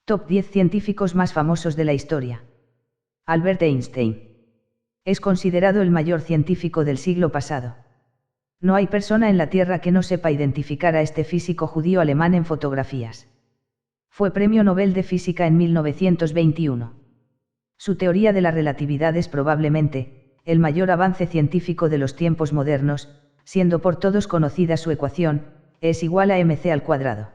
Top 10 científicos más famosos de la historia. Albert Einstein. Es considerado el mayor científico del siglo pasado. No hay persona en la Tierra que no sepa identificar a este físico judío alemán en fotografías. Fue Premio Nobel de Física en 1921. Su teoría de la relatividad es probablemente el mayor avance científico de los tiempos modernos, siendo por todos conocida su ecuación, E es igual a mc².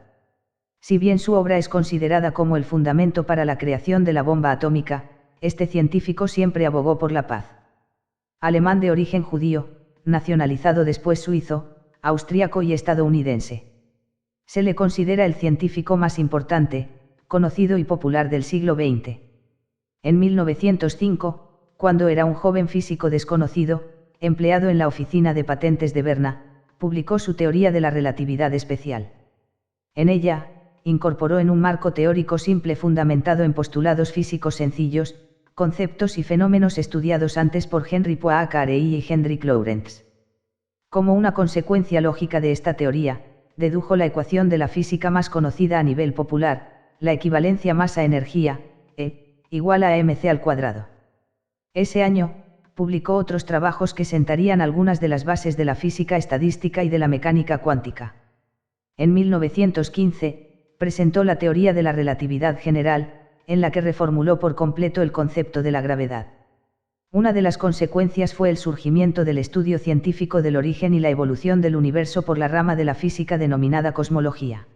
Si bien su obra es considerada como el fundamento para la creación de la bomba atómica, este científico siempre abogó por la paz. Alemán de origen judío, nacionalizado después suizo, austríaco y estadounidense. Se le considera el científico más importante, conocido y popular del siglo XX. En 1905, cuando era un joven físico desconocido, empleado en la oficina de patentes de Berna, publicó su teoría de la relatividad especial. En ella, incorporó en un marco teórico simple fundamentado en postulados físicos sencillos, conceptos y fenómenos estudiados antes por Henry Poincaré y Hendrik Lorentz. Como una consecuencia lógica de esta teoría, dedujo la ecuación de la física más conocida a nivel popular, la equivalencia masa-energía, E, igual a mc². Ese año, publicó otros trabajos que sentarían algunas de las bases de la física estadística y de la mecánica cuántica. En 1915, presentó la teoría de la relatividad general, en la que reformuló por completo el concepto de la gravedad. Una de las consecuencias fue el surgimiento del estudio científico del origen y la evolución del universo por la rama de la física denominada cosmología.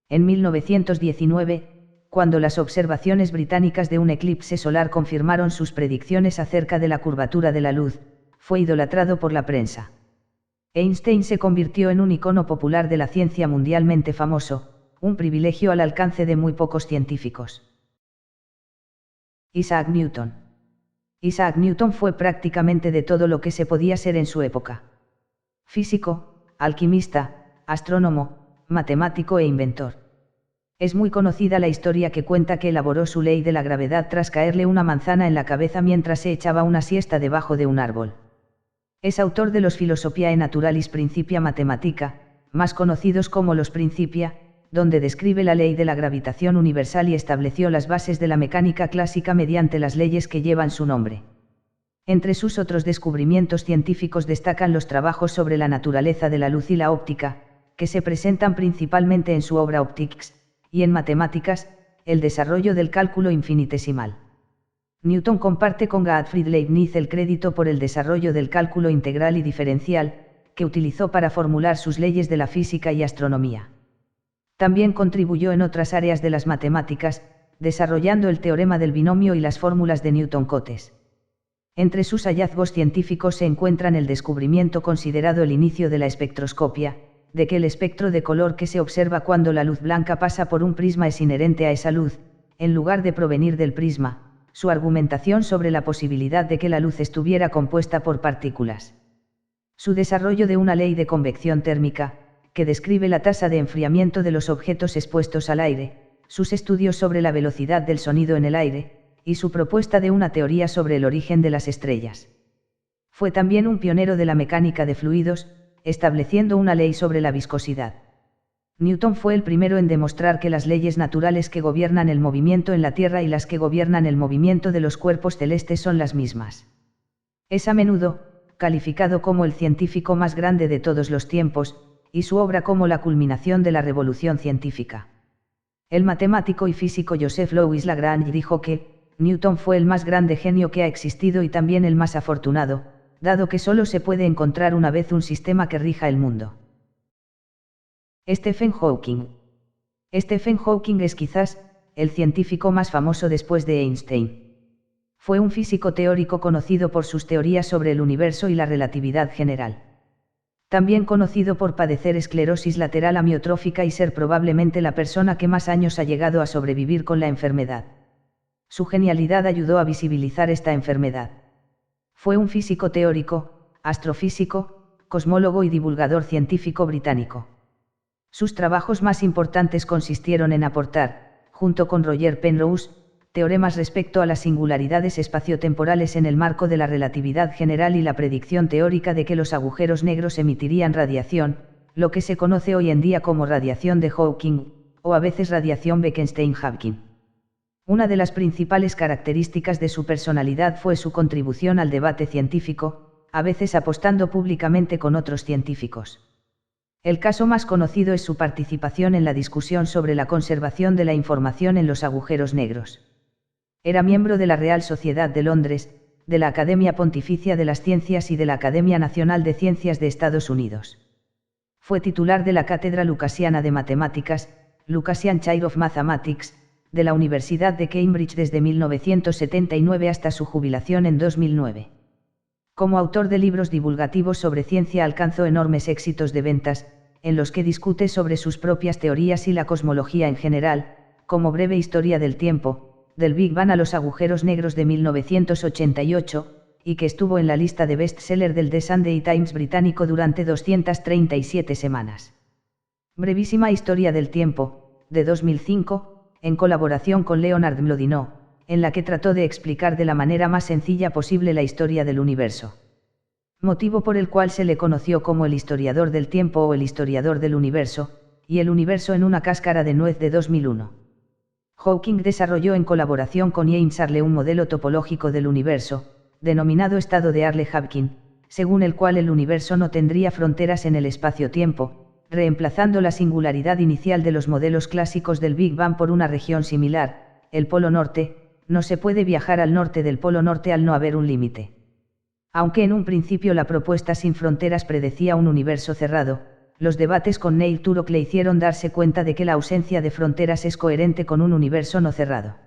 En 1919, cuando las observaciones británicas de un eclipse solar confirmaron sus predicciones acerca de la curvatura de la luz, fue idolatrado por la prensa. Einstein se convirtió en un icono popular de la ciencia mundialmente famoso, un privilegio al alcance de muy pocos científicos. Isaac Newton. Isaac Newton fue prácticamente de todo lo que se podía ser en su época. Físico, alquimista, astrónomo, matemático e inventor. Es muy conocida la historia que cuenta que elaboró su ley de la gravedad tras caerle una manzana en la cabeza mientras se echaba una siesta debajo de un árbol. Es autor de los Philosophiae Naturalis Principia Mathematica, más conocidos como los Principia, donde describe la ley de la gravitación universal y estableció las bases de la mecánica clásica mediante las leyes que llevan su nombre. Entre sus otros descubrimientos científicos destacan los trabajos sobre la naturaleza de la luz y la óptica, que se presentan principalmente en su obra Optics, y en matemáticas, el desarrollo del cálculo infinitesimal. Newton comparte con Gottfried Leibniz el crédito por el desarrollo del cálculo integral y diferencial, que utilizó para formular sus leyes de la física y astronomía. También contribuyó en otras áreas de las matemáticas, desarrollando el teorema del binomio y las fórmulas de Newton-Cotes. Entre sus hallazgos científicos se encuentran el descubrimiento considerado el inicio de la espectroscopia, de que el espectro de color que se observa cuando la luz blanca pasa por un prisma es inherente a esa luz, en lugar de provenir del prisma, su argumentación sobre la posibilidad de que la luz estuviera compuesta por partículas. Su desarrollo de una ley de convección térmica, que describe la tasa de enfriamiento de los objetos expuestos al aire, sus estudios sobre la velocidad del sonido en el aire, y su propuesta de una teoría sobre el origen de las estrellas. Fue también un pionero de la mecánica de fluidos, estableciendo una ley sobre la viscosidad. Newton fue el primero en demostrar que las leyes naturales que gobiernan el movimiento en la Tierra y las que gobiernan el movimiento de los cuerpos celestes son las mismas. Es a menudo calificado como el científico más grande de todos los tiempos, y su obra como la culminación de la revolución científica. El matemático y físico Joseph Louis Lagrange dijo que Newton fue el más grande genio que ha existido y también el más afortunado, dado que solo se puede encontrar una vez un sistema que rija el mundo. Stephen Hawking. Stephen Hawking es quizás el científico más famoso después de Einstein. Fue un físico teórico conocido por sus teorías sobre el universo y la relatividad general. También conocido por padecer esclerosis lateral amiotrófica y ser probablemente la persona que más años ha llegado a sobrevivir con la enfermedad. Su genialidad ayudó a visibilizar esta enfermedad. Fue un físico teórico, astrofísico, cosmólogo y divulgador científico británico. Sus trabajos más importantes consistieron en aportar, junto con Roger Penrose, teoremas respecto a las singularidades espaciotemporales en el marco de la relatividad general y la predicción teórica de que los agujeros negros emitirían radiación, lo que se conoce hoy en día como radiación de Hawking, o a veces radiación Bekenstein-Hawking. Una de las principales características de su personalidad fue su contribución al debate científico, a veces apostando públicamente con otros científicos. El caso más conocido es su participación en la discusión sobre la conservación de la información en los agujeros negros. Era miembro de la Real Sociedad de Londres, de la Academia Pontificia de las Ciencias y de la Academia Nacional de Ciencias de Estados Unidos. Fue titular de la Cátedra Lucasiana de Matemáticas, Lucasian Chair of Mathematics, de la Universidad de Cambridge desde 1979 hasta su jubilación en 2009. Como autor de libros divulgativos sobre ciencia alcanzó enormes éxitos de ventas, en los que discute sobre sus propias teorías y la cosmología en general, como Breve Historia del Tiempo, del Big Bang a los agujeros negros de 1988, y que estuvo en la lista de bestseller del The Sunday Times británico durante 237 semanas. Brevísima Historia del Tiempo, de 2005, en colaboración con Leonard Mlodinow, en la que trató de explicar de la manera más sencilla posible la historia del universo. Motivo por el cual se le conoció como el historiador del tiempo o el historiador del universo, y el universo en una cáscara de nuez de 2001. Hawking desarrolló en colaboración con James Arle un modelo topológico del universo, denominado estado de Arle-Hawking, según el cual el universo no tendría fronteras en el espacio-tiempo, reemplazando la singularidad inicial de los modelos clásicos del Big Bang por una región similar, el Polo Norte. No se puede viajar al norte del Polo Norte al no haber un límite. Aunque en un principio la propuesta sin fronteras predecía un universo cerrado, los debates con Neil Turok le hicieron darse cuenta de que la ausencia de fronteras es coherente con un universo no cerrado.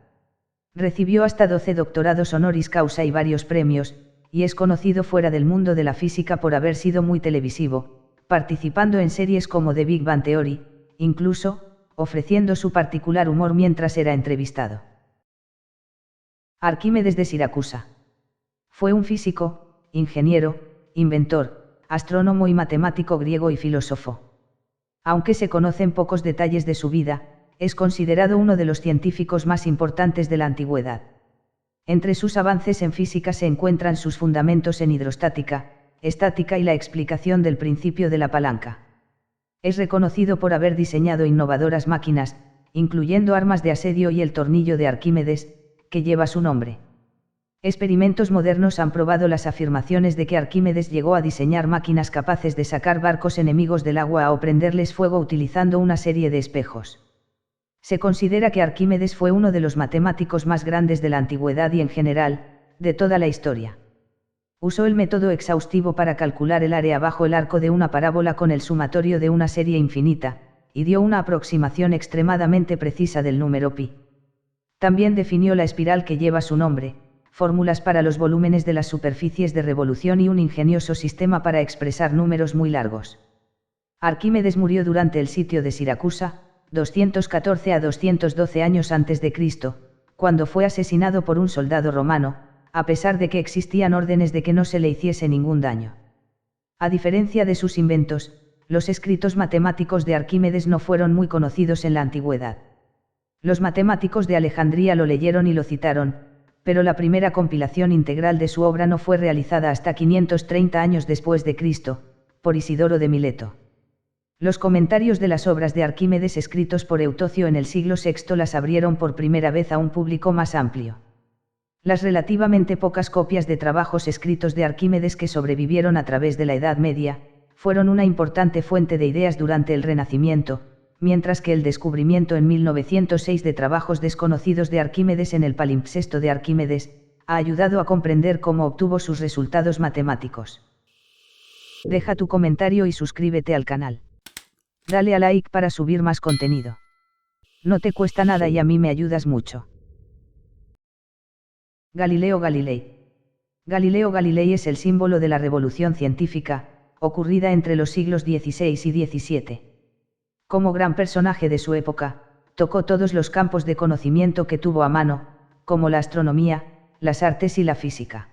Recibió hasta 12 doctorados honoris causa y varios premios, y es conocido fuera del mundo de la física por haber sido muy televisivo, participando en series como The Big Bang Theory, incluso, ofreciendo su particular humor mientras era entrevistado. Arquímedes de Siracusa. Fue un físico, ingeniero, inventor, astrónomo y matemático griego y filósofo. Aunque se conocen pocos detalles de su vida, es considerado uno de los científicos más importantes de la antigüedad. Entre sus avances en física se encuentran sus fundamentos en hidrostática, estática y la explicación del principio de la palanca. Es reconocido por haber diseñado innovadoras máquinas, incluyendo armas de asedio y el tornillo de Arquímedes, que lleva su nombre. Experimentos modernos han probado las afirmaciones de que Arquímedes llegó a diseñar máquinas capaces de sacar barcos enemigos del agua o prenderles fuego utilizando una serie de espejos. Se considera que Arquímedes fue uno de los matemáticos más grandes de la antigüedad y en general, de toda la historia. Usó el método exhaustivo para calcular el área bajo el arco de una parábola con el sumatorio de una serie infinita, y dio una aproximación extremadamente precisa del número pi. También definió la espiral que lleva su nombre, fórmulas para los volúmenes de las superficies de revolución y un ingenioso sistema para expresar números muy largos. Arquímedes murió durante el sitio de Siracusa, 214 a 212 años antes de Cristo, cuando fue asesinado por un soldado romano, a pesar de que existían órdenes de que no se le hiciese ningún daño. A diferencia de sus inventos, los escritos matemáticos de Arquímedes no fueron muy conocidos en la antigüedad. Los matemáticos de Alejandría lo leyeron y lo citaron, pero la primera compilación integral de su obra no fue realizada hasta 530 años después de Cristo, por Isidoro de Mileto. Los comentarios de las obras de Arquímedes escritos por Eutocio en el siglo VI las abrieron por primera vez a un público más amplio. Las relativamente pocas copias de trabajos escritos de Arquímedes que sobrevivieron a través de la Edad Media, fueron una importante fuente de ideas durante el Renacimiento, mientras que el descubrimiento en 1906 de trabajos desconocidos de Arquímedes en el palimpsesto de Arquímedes, ha ayudado a comprender cómo obtuvo sus resultados matemáticos. Deja tu comentario y suscríbete al canal. Dale a like para subir más contenido. No te cuesta nada y a mí me ayudas mucho. Galileo Galilei. Galileo Galilei es el símbolo de la revolución científica, ocurrida entre los siglos XVI y XVII. Como gran personaje de su época, tocó todos los campos de conocimiento que tuvo a mano, como la astronomía, las artes y la física.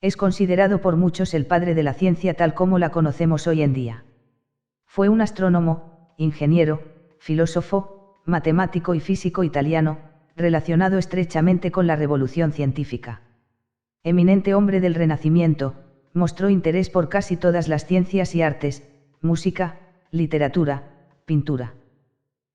Es considerado por muchos el padre de la ciencia tal como la conocemos hoy en día. Fue un astrónomo, ingeniero, filósofo, matemático y físico italiano, relacionado estrechamente con la revolución científica. Eminente hombre del Renacimiento, mostró interés por casi todas las ciencias y artes, música, literatura, pintura.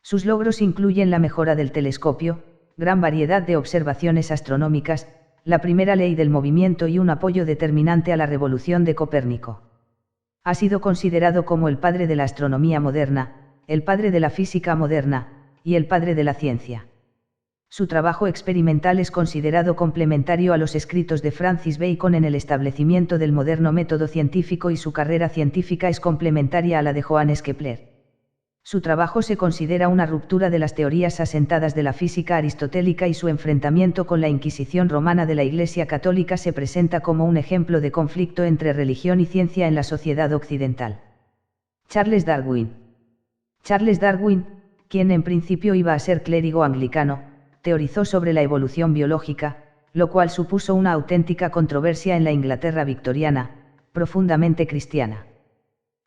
Sus logros incluyen la mejora del telescopio, gran variedad de observaciones astronómicas, la primera ley del movimiento y un apoyo determinante a la revolución de Copérnico. Ha sido considerado como el padre de la astronomía moderna, el padre de la física moderna, y el padre de la ciencia. Su trabajo experimental es considerado complementario a los escritos de Francis Bacon en el establecimiento del moderno método científico y su carrera científica es complementaria a la de Johannes Kepler. Su trabajo se considera una ruptura de las teorías asentadas de la física aristotélica y su enfrentamiento con la Inquisición romana de la Iglesia Católica se presenta como un ejemplo de conflicto entre religión y ciencia en la sociedad occidental. Charles Darwin. Charles Darwin, quien en principio iba a ser clérigo anglicano, teorizó sobre la evolución biológica, lo cual supuso una auténtica controversia en la Inglaterra victoriana, profundamente cristiana.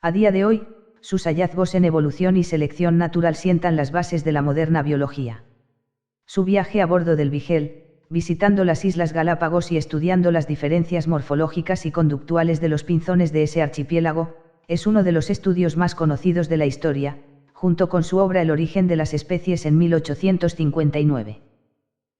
A día de hoy, sus hallazgos en evolución y selección natural sientan las bases de la moderna biología. Su viaje a bordo del Beagle, visitando las Islas Galápagos y estudiando las diferencias morfológicas y conductuales de los pinzones de ese archipiélago, es uno de los estudios más conocidos de la historia, junto con su obra El origen de las especies en 1859.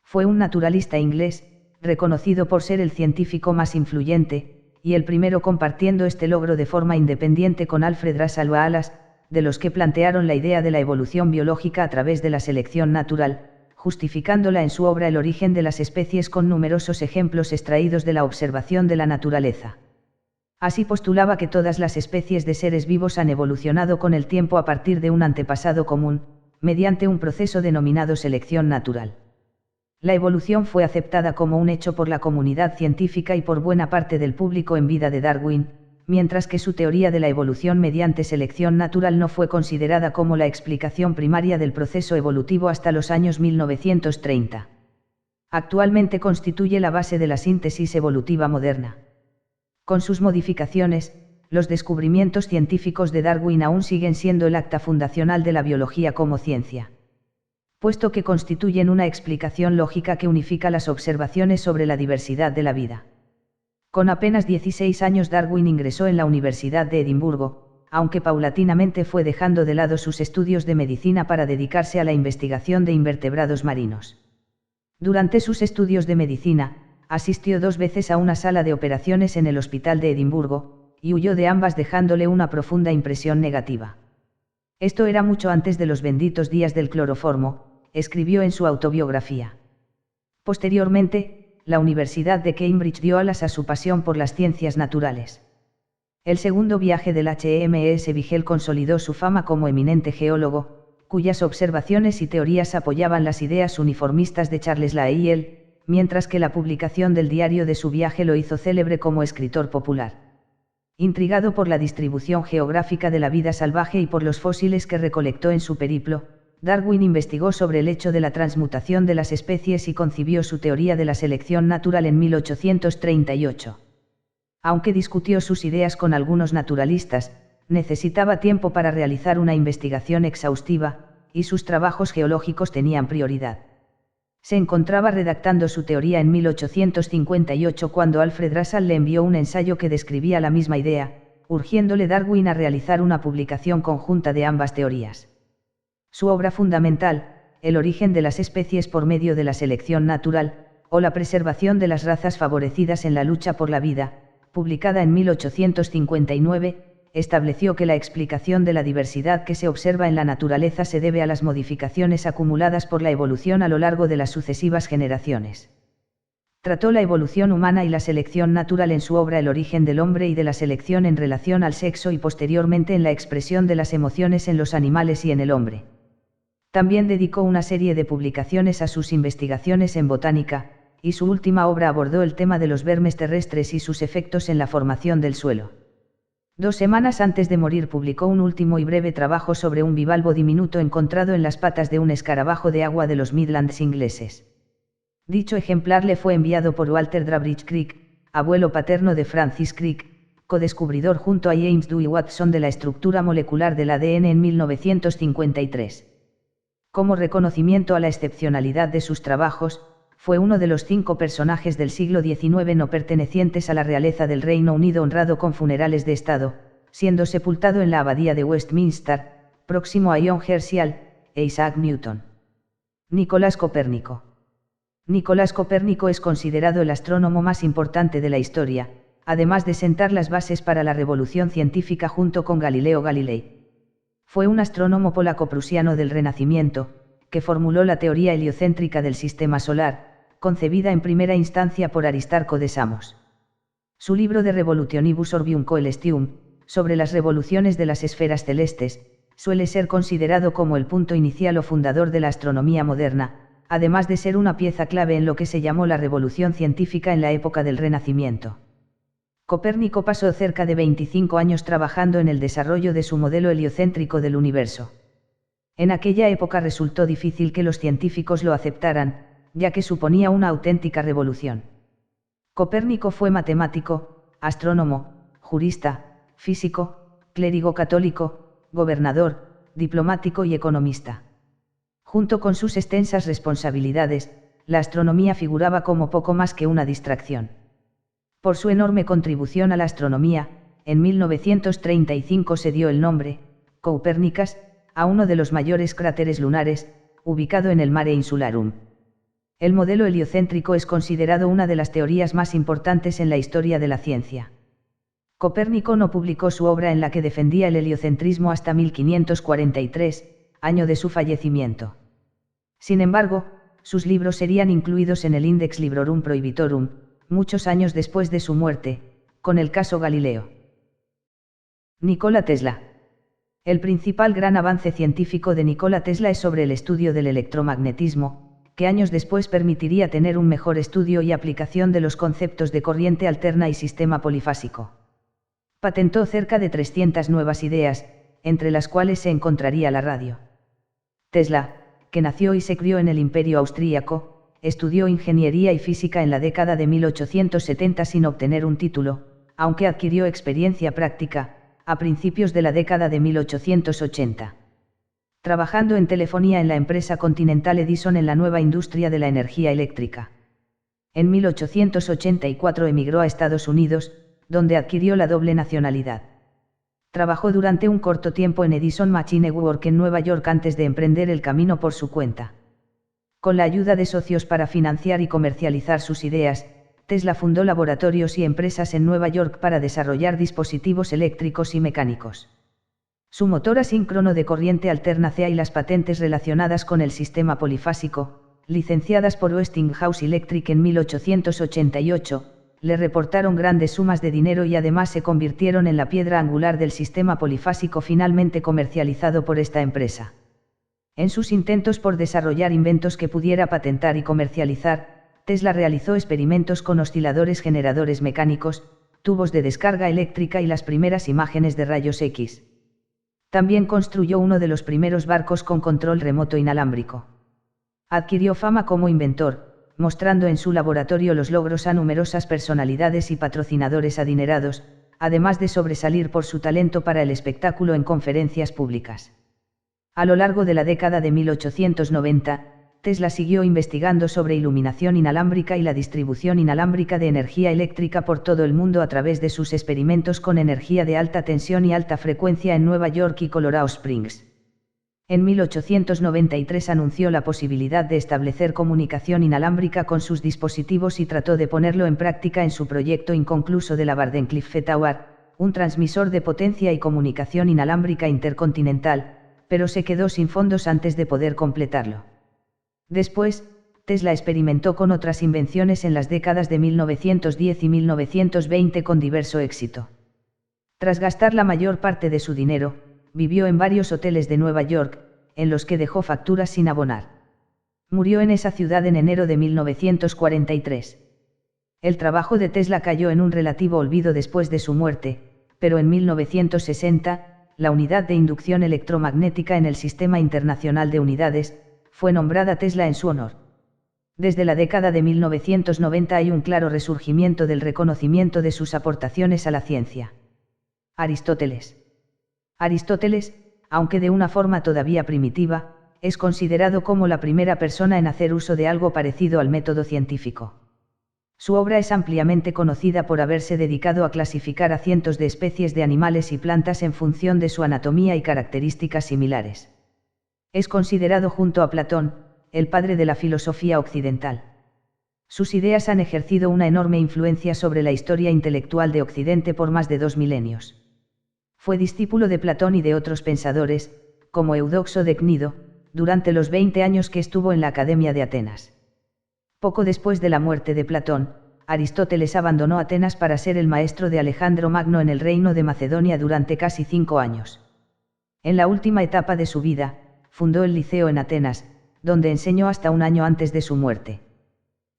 Fue un naturalista inglés, reconocido por ser el científico más influyente, y el primero compartiendo este logro de forma independiente con Alfred Russel Wallace, de los que plantearon la idea de la evolución biológica a través de la selección natural, justificándola en su obra El origen de las especies con numerosos ejemplos extraídos de la observación de la naturaleza. Así postulaba que todas las especies de seres vivos han evolucionado con el tiempo a partir de un antepasado común, mediante un proceso denominado selección natural. La evolución fue aceptada como un hecho por la comunidad científica y por buena parte del público en vida de Darwin, mientras que su teoría de la evolución mediante selección natural no fue considerada como la explicación primaria del proceso evolutivo hasta los años 1930. Actualmente constituye la base de la síntesis evolutiva moderna. Con sus modificaciones, los descubrimientos científicos de Darwin aún siguen siendo el acta fundacional de la biología como ciencia, puesto que constituyen una explicación lógica que unifica las observaciones sobre la diversidad de la vida. Con apenas 16 años Darwin ingresó en la Universidad de Edimburgo, aunque paulatinamente fue dejando de lado sus estudios de medicina para dedicarse a la investigación de invertebrados marinos. Durante sus estudios de medicina, asistió 2 veces a una sala de operaciones en el Hospital de Edimburgo, y huyó de ambas dejándole una profunda impresión negativa. Esto era mucho antes de los benditos días del cloroformo, escribió en su autobiografía. Posteriormente, la Universidad de Cambridge dio alas a su pasión por las ciencias naturales. El segundo viaje del HMS Beagle consolidó su fama como eminente geólogo, cuyas observaciones y teorías apoyaban las ideas uniformistas de Charles Lyell, mientras que la publicación del diario de su viaje lo hizo célebre como escritor popular. Intrigado por la distribución geográfica de la vida salvaje y por los fósiles que recolectó en su periplo, Darwin investigó sobre el hecho de la transmutación de las especies y concibió su teoría de la selección natural en 1838. Aunque discutió sus ideas con algunos naturalistas, necesitaba tiempo para realizar una investigación exhaustiva, y sus trabajos geológicos tenían prioridad. Se encontraba redactando su teoría en 1858 cuando Alfred Russel le envió un ensayo que describía la misma idea, urgiéndole Darwin a realizar una publicación conjunta de ambas teorías. Su obra fundamental, El origen de las especies por medio de la selección natural, o la preservación de las razas favorecidas en la lucha por la vida, publicada en 1859, estableció que la explicación de la diversidad que se observa en la naturaleza se debe a las modificaciones acumuladas por la evolución a lo largo de las sucesivas generaciones. Trató la evolución humana y la selección natural en su obra El origen del hombre y de la selección en relación al sexo y posteriormente en la expresión de las emociones en los animales y en el hombre. También dedicó una serie de publicaciones a sus investigaciones en botánica, y su última obra abordó el tema de los vermes terrestres y sus efectos en la formación del suelo. 2 semanas antes de morir publicó un último y breve trabajo sobre un bivalvo diminuto encontrado en las patas de un escarabajo de agua de los Midlands ingleses. Dicho ejemplar le fue enviado por Walter Trowbridge Crick, abuelo paterno de Francis Crick, codescubridor junto a James Dewey Watson de la estructura molecular del ADN en 1953. Como reconocimiento a la excepcionalidad de sus trabajos, fue uno de los 5 personajes del siglo XIX no pertenecientes a la realeza del Reino Unido honrado con funerales de Estado, siendo sepultado en la abadía de Westminster, próximo a John Herschel e Isaac Newton. Nicolás Copérnico. Nicolás Copérnico es considerado el astrónomo más importante de la historia, además de sentar las bases para la revolución científica junto con Galileo Galilei. Fue un astrónomo polaco-prusiano del Renacimiento, que formuló la teoría heliocéntrica del sistema solar, concebida en primera instancia por Aristarco de Samos. Su libro De Revolutionibus Orbium Coelestium, sobre las revoluciones de las esferas celestes, suele ser considerado como el punto inicial o fundador de la astronomía moderna, además de ser una pieza clave en lo que se llamó la revolución científica en la época del Renacimiento. Copérnico pasó cerca de 25 años trabajando en el desarrollo de su modelo heliocéntrico del universo. En aquella época resultó difícil que los científicos lo aceptaran, ya que suponía una auténtica revolución. Copérnico fue matemático, astrónomo, jurista, físico, clérigo católico, gobernador, diplomático y economista. Junto con sus extensas responsabilidades, la astronomía figuraba como poco más que una distracción. Por su enorme contribución a la astronomía, en 1935 se dio el nombre, Copernicus, a uno de los mayores cráteres lunares, ubicado en el Mare Insularum. El modelo heliocéntrico es considerado una de las teorías más importantes en la historia de la ciencia. Copérnico no publicó su obra en la que defendía el heliocentrismo hasta 1543, año de su fallecimiento. Sin embargo, sus libros serían incluidos en el Index Librorum Prohibitorum, muchos años después de su muerte, con el caso Galileo. Nikola Tesla. El principal gran avance científico de Nikola Tesla es sobre el estudio del electromagnetismo, que años después permitiría tener un mejor estudio y aplicación de los conceptos de corriente alterna y sistema polifásico. Patentó cerca de 300 nuevas ideas, entre las cuales se encontraría la radio. Tesla, que nació y se crió en el Imperio Austríaco, estudió ingeniería y física en la década de 1870 sin obtener un título, aunque adquirió experiencia práctica, a principios de la década de 1880. Trabajando en telefonía en la empresa Continental Edison en la nueva industria de la energía eléctrica. En 1884 emigró a Estados Unidos, donde adquirió la doble nacionalidad. Trabajó durante un corto tiempo en Edison Machine Works en Nueva York antes de emprender el camino por su cuenta. Con la ayuda de socios para financiar y comercializar sus ideas, Tesla fundó laboratorios y empresas en Nueva York para desarrollar dispositivos eléctricos y mecánicos. Su motor asíncrono de corriente alterna CA y las patentes relacionadas con el sistema polifásico, licenciadas por Westinghouse Electric en 1888, le reportaron grandes sumas de dinero y además se convirtieron en la piedra angular del sistema polifásico finalmente comercializado por esta empresa. En sus intentos por desarrollar inventos que pudiera patentar y comercializar, Tesla realizó experimentos con osciladores generadores mecánicos, tubos de descarga eléctrica y las primeras imágenes de rayos X. También construyó uno de los primeros barcos con control remoto inalámbrico. Adquirió fama como inventor, mostrando en su laboratorio los logros a numerosas personalidades y patrocinadores adinerados, además de sobresalir por su talento para el espectáculo en conferencias públicas. A lo largo de la década de 1890, Tesla siguió investigando sobre iluminación inalámbrica y la distribución inalámbrica de energía eléctrica por todo el mundo a través de sus experimentos con energía de alta tensión y alta frecuencia en Nueva York y Colorado Springs. En 1893 anunció la posibilidad de establecer comunicación inalámbrica con sus dispositivos y trató de ponerlo en práctica en su proyecto inconcluso de la Wardenclyffe Tower, un transmisor de potencia y comunicación inalámbrica intercontinental, pero se quedó sin fondos antes de poder completarlo. Después, Tesla experimentó con otras invenciones en las décadas de 1910 y 1920 con diverso éxito. Tras gastar la mayor parte de su dinero, vivió en varios hoteles de Nueva York, en los que dejó facturas sin abonar. Murió en esa ciudad en enero de 1943. El trabajo de Tesla cayó en un relativo olvido después de su muerte, pero en 1960, la unidad de inducción electromagnética en el Sistema Internacional de Unidades, fue nombrada Tesla en su honor. Desde la década de 1990 hay un claro resurgimiento del reconocimiento de sus aportaciones a la ciencia. Aristóteles. Aristóteles, aunque de una forma todavía primitiva, es considerado como la primera persona en hacer uso de algo parecido al método científico. Su obra es ampliamente conocida por haberse dedicado a clasificar a cientos de especies de animales y plantas en función de su anatomía y características similares. Es considerado junto a Platón, el padre de la filosofía occidental. Sus ideas han ejercido una enorme influencia sobre la historia intelectual de Occidente por más de 2 milenios. Fue discípulo de Platón y de otros pensadores, como Eudoxo de Cnido, durante los 20 años que estuvo en la Academia de Atenas. Poco después de la muerte de Platón, Aristóteles abandonó Atenas para ser el maestro de Alejandro Magno en el reino de Macedonia durante casi 5 años. En la última etapa de su vida, fundó el Liceo en Atenas, donde enseñó hasta un año antes de su muerte.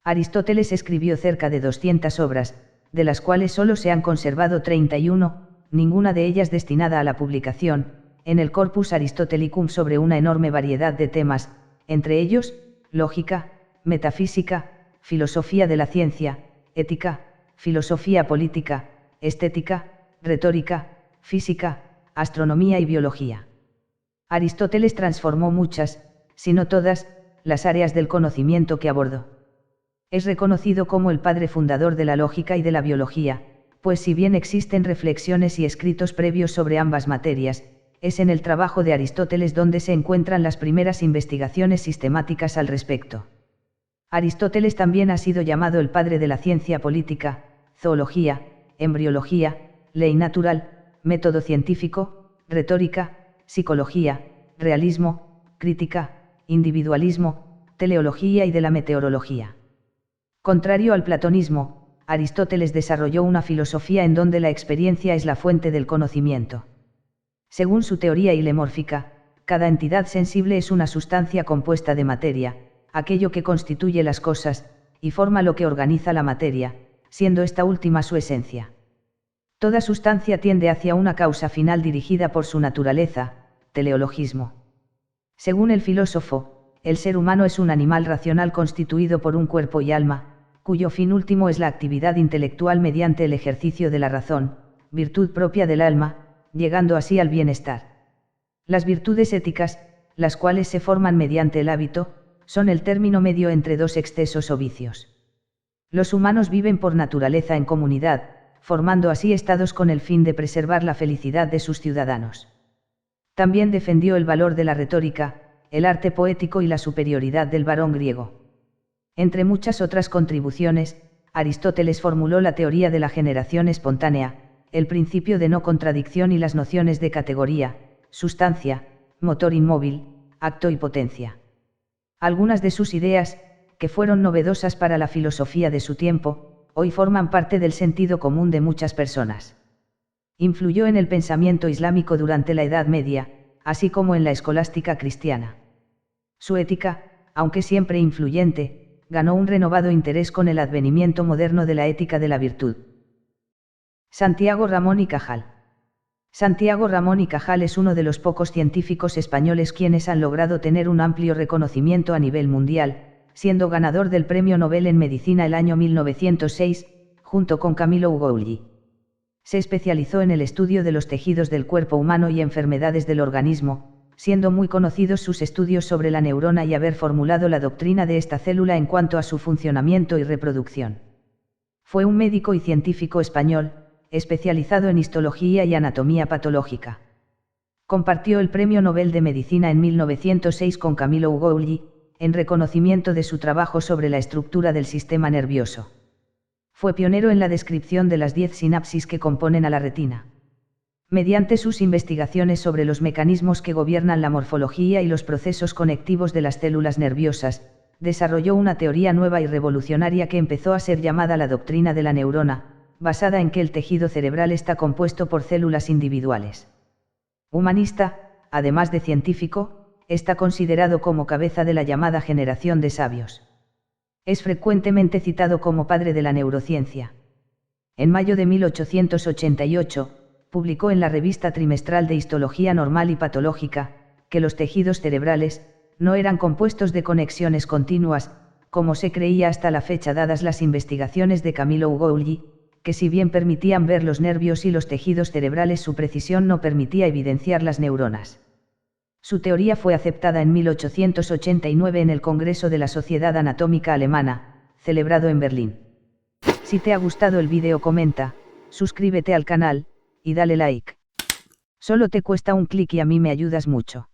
Aristóteles escribió cerca de 200 obras, de las cuales solo se han conservado 31, ninguna de ellas destinada a la publicación, en el Corpus Aristotelicum sobre una enorme variedad de temas, entre ellos, lógica, metafísica, filosofía de la ciencia, ética, filosofía política, estética, retórica, física, astronomía y biología. Aristóteles transformó muchas, si no todas, las áreas del conocimiento que abordó. Es reconocido como el padre fundador de la lógica y de la biología, pues si bien existen reflexiones y escritos previos sobre ambas materias, es en el trabajo de Aristóteles donde se encuentran las primeras investigaciones sistemáticas al respecto. Aristóteles también ha sido llamado el padre de la ciencia política, zoología, embriología, ley natural, método científico, retórica, psicología, realismo, crítica, individualismo, teleología y de la meteorología. Contrario al platonismo, Aristóteles desarrolló una filosofía en donde la experiencia es la fuente del conocimiento. Según su teoría hilemórfica, cada entidad sensible es una sustancia compuesta de materia, aquello que constituye las cosas, y forma lo que organiza la materia, siendo esta última su esencia. Toda sustancia tiende hacia una causa final dirigida por su naturaleza, teleologismo. Según el filósofo, el ser humano es un animal racional constituido por un cuerpo y alma, cuyo fin último es la actividad intelectual mediante el ejercicio de la razón, virtud propia del alma, llegando así al bienestar. Las virtudes éticas, las cuales se forman mediante el hábito, son el término medio entre dos excesos o vicios. Los humanos viven por naturaleza en comunidad, formando así estados con el fin de preservar la felicidad de sus ciudadanos. También defendió el valor de la retórica, el arte poético y la superioridad del varón griego. Entre muchas otras contribuciones, Aristóteles formuló la teoría de la generación espontánea, el principio de no contradicción y las nociones de categoría, sustancia, motor inmóvil, acto y potencia. Algunas de sus ideas, que fueron novedosas para la filosofía de su tiempo, hoy forman parte del sentido común de muchas personas. Influyó en el pensamiento islámico durante la Edad Media, así como en la escolástica cristiana. Su ética, aunque siempre influyente, ganó un renovado interés con el advenimiento moderno de la ética de la virtud. Santiago Ramón y Cajal. Santiago Ramón y Cajal es uno de los pocos científicos españoles quienes han logrado tener un amplio reconocimiento a nivel mundial, siendo ganador del Premio Nobel en Medicina el año 1906, junto con Camilo Ugolli. Se especializó en el estudio de los tejidos del cuerpo humano y enfermedades del organismo, siendo muy conocidos sus estudios sobre la neurona y haber formulado la doctrina de esta célula en cuanto a su funcionamiento y reproducción. Fue un médico y científico español, especializado en histología y anatomía patológica. Compartió el Premio Nobel de Medicina en 1906 con Camilo Ugolli, en reconocimiento de su trabajo sobre la estructura del sistema nervioso. Fue pionero en la descripción de las 10 sinapsis que componen a la retina. Mediante sus investigaciones sobre los mecanismos que gobiernan la morfología y los procesos conectivos de las células nerviosas, desarrolló una teoría nueva y revolucionaria que empezó a ser llamada la doctrina de la neurona, basada en que el tejido cerebral está compuesto por células individuales. Humanista, además de científico, está considerado como cabeza de la llamada generación de sabios. Es frecuentemente citado como padre de la neurociencia. En mayo de 1888, publicó en la revista trimestral de Histología Normal y Patológica, que los tejidos cerebrales no eran compuestos de conexiones continuas, como se creía hasta la fecha dadas las investigaciones de Camilo Ugolli, que si bien permitían ver los nervios y los tejidos cerebrales, su precisión no permitía evidenciar las neuronas. Su teoría fue aceptada en 1889 en el Congreso de la Sociedad Anatómica Alemana, celebrado en Berlín. Si te ha gustado el vídeo, comenta, suscríbete al canal, y dale like. Solo te cuesta un clic y a mí me ayudas mucho.